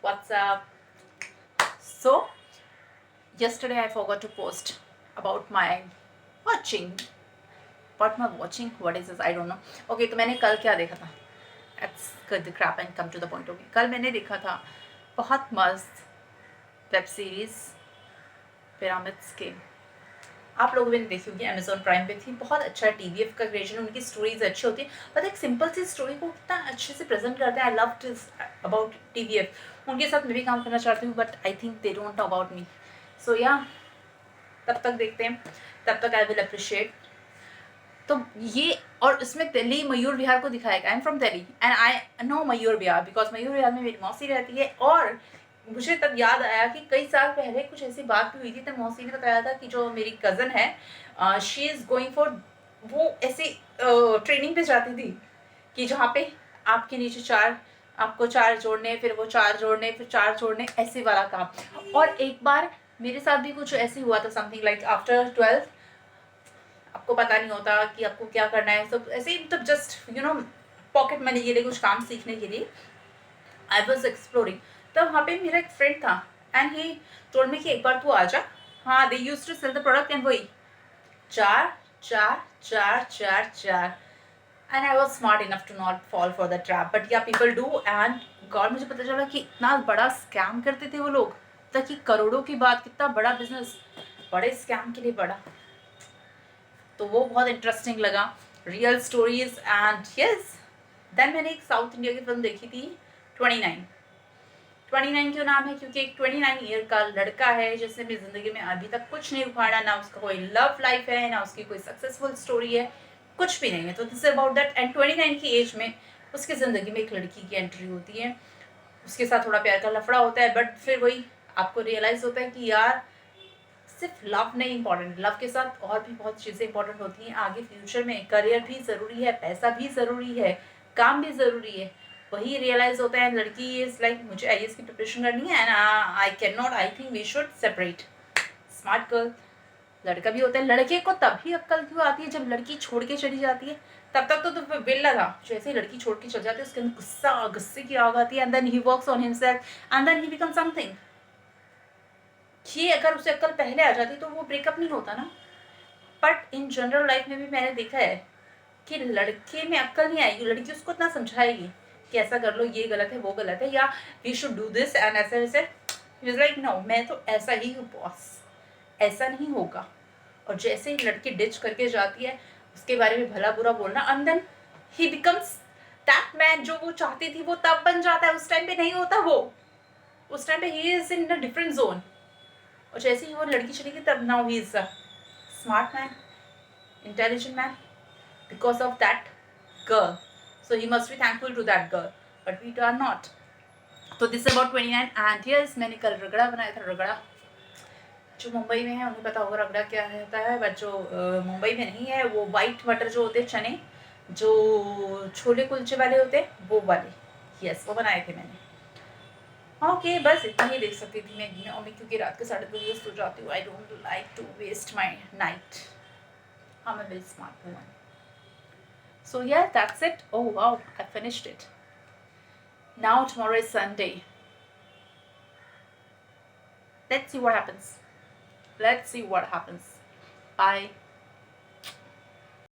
What's up? So, yesterday I forgot to post about my watching. What my watching? What is this? I don't know. Okay, तो मैंने कल क्या देखा था? Let's cut the crap and come to the point. Okay, कल मैंने देखा था बहुत मस्त वेब सीरीज पिरामिड्स के। आप लोगों ने देखी होगी, अमेजोन प्राइम पे थी। बहुत अच्छा टीवीएफ का क्रिएशन, उनकी स्टोरीज अच्छी होती है। पता है, एक सिंपल सी स्टोरी को कितना अच्छे से प्रेजेंट करते हैं। I love this about TVF. उनके साथ मैं भी काम करना चाहती हूँ, but I think they don't know about me. So या तब तक देखते हैं, तब तक आई विल अप्रिशिएट। तो ये, और इसमें दिल्ली मयूर विहार को दिखाएगा। I am from Delhi and I know Mayur Vihar because Mayur Vihar में मेरी मौसी रहती है। और मुझे तब याद आया कि कई साल पहले कुछ ऐसी बात भी हुई थी, तब मौसी ने बताया था कि जो मेरी कज़न है, शी इज़ गोइंग फॉर, वो ऐसी ट्रेनिंग पे जाती थी कि जहाँ पे आपके नीचे चार, आपको चार जोड़ने, फिर वो चार जोड़ने, फिर चार जोड़ने, ऐसे वाला काम। और एक बार मेरे साथ भी कुछ ऐसे हुआ था, समथिंग लाइक आफ्टर 12th आपको पता नहीं होता कि आपको क्या करना है, सब ऐसे ही, मतलब जस्ट पॉकेट मनी के लिए, कुछ काम सीखने के लिए आई वॉज एक्सप्लोरिंग। तब वहाँ पे मेरा एक फ्रेंड था एंड ही टोल्ड मी कि एक बार तू आ जा। हाँ, they used to sell the product and वही चार चार चार चार चार। And I was smart enough to not fall for the trap, but yeah people do. And god, मुझे पता चला कि इतना बड़ा स्कैम करते थे वो लोग, ताकि करोड़ों की बात, कितना बड़ा बिजनेस बड़े स्कैम के लिए बड़ा। तो वो बहुत इंटरेस्टिंग लगा, real stories. And yes, then मैंने एक साउथ इंडिया की फिल्म देखी थी 29। 29 क्यों नाम है? क्योंकि एक 29 ईयर का लड़का है जिसने अपनी ज़िंदगी में अभी तक कुछ नहीं उखाड़ा, ना उसका कोई लव लाइफ है, ना उसकी कोई सक्सेसफुल स्टोरी है, कुछ भी नहीं है। तो दिस अबाउट दैट। एंड 29 की एज में उसकी ज़िंदगी में एक लड़की की एंट्री होती है, उसके साथ थोड़ा प्यार का लफड़ा होता है, बट फिर वही आपको रियलाइज़ होता है कि यार सिर्फ लव नहीं इंपॉर्टेंट, लव के साथ और भी बहुत चीज़ें इंपॉर्टेंट होती हैं आगे फ्यूचर में। करियर भी ज़रूरी है, पैसा भी ज़रूरी है, काम भी ज़रूरी है। वही रियलाइज़ होता है। लड़की इज़ लाइक, मुझे आईएएस की प्रिपरेशन करनी है and I can not, I think we should separate. Smart girl. लड़का भी होता है। लड़के को तभी अक्ल क्यों आती है जब लड़की छोड़ के चली जाती है। तब तक तो बेला था। जैसे ही लड़की छोड़ के चल जाती है, उसके अंदर गुस्सा, गुस्से की आग आती है, and then he works on himself and then he become something. ये अगर उसे अक्ल पहले आ जाती तो वो ब्रेकअप नहीं होता ना। बट इन जनरल लाइफ में भी मैंने देखा है कि लड़के में अक्ल नहीं आएगी, लड़की उसको इतना समझाएगी कि ऐसा कर लो, ये गलत है, वो गलत है, या we should do this and ऐसे वैसे। लाइक नो, मैं तो ऐसा ही हूँ बॉस, ऐसा नहीं होगा। और जैसे ही लड़की डिच करके जाती है, उसके बारे में भला बुरा बोलना, and then he becomes that man जो वो चाहती थी, वो तब बन जाता है। उस टाइम पे नहीं होता वो, उस टाइम पे he is in a different zone. और जैसे ही वो लड़की चली गई, तब now he is a smart man, intelligent man, because of that girl. So he must be thankful to that girl, but we are not. तो this about 29 and yes, मैंने कल रगड़ा बनाया था। रगड़ा जो मुंबई में है उन्हें पता होगा रगड़ा क्या रहता है, बट जो मुंबई में नहीं है, वो वाइट मटर जो होते, चने जो छोले कुलचे वाले होते, वो वाले, यस, वो बनाए थे मैंने। ओके, बस इतना ही देख सकती थी मैं, और मैं क्योंकि रात के 2:30 बजे सो जाती हूँ। I don't like to waste my night. I'm a very smart woman. So yeah, that's it. Oh wow, I finished it. Now tomorrow is Sunday. Let's see what happens. Let's see what happens. Bye.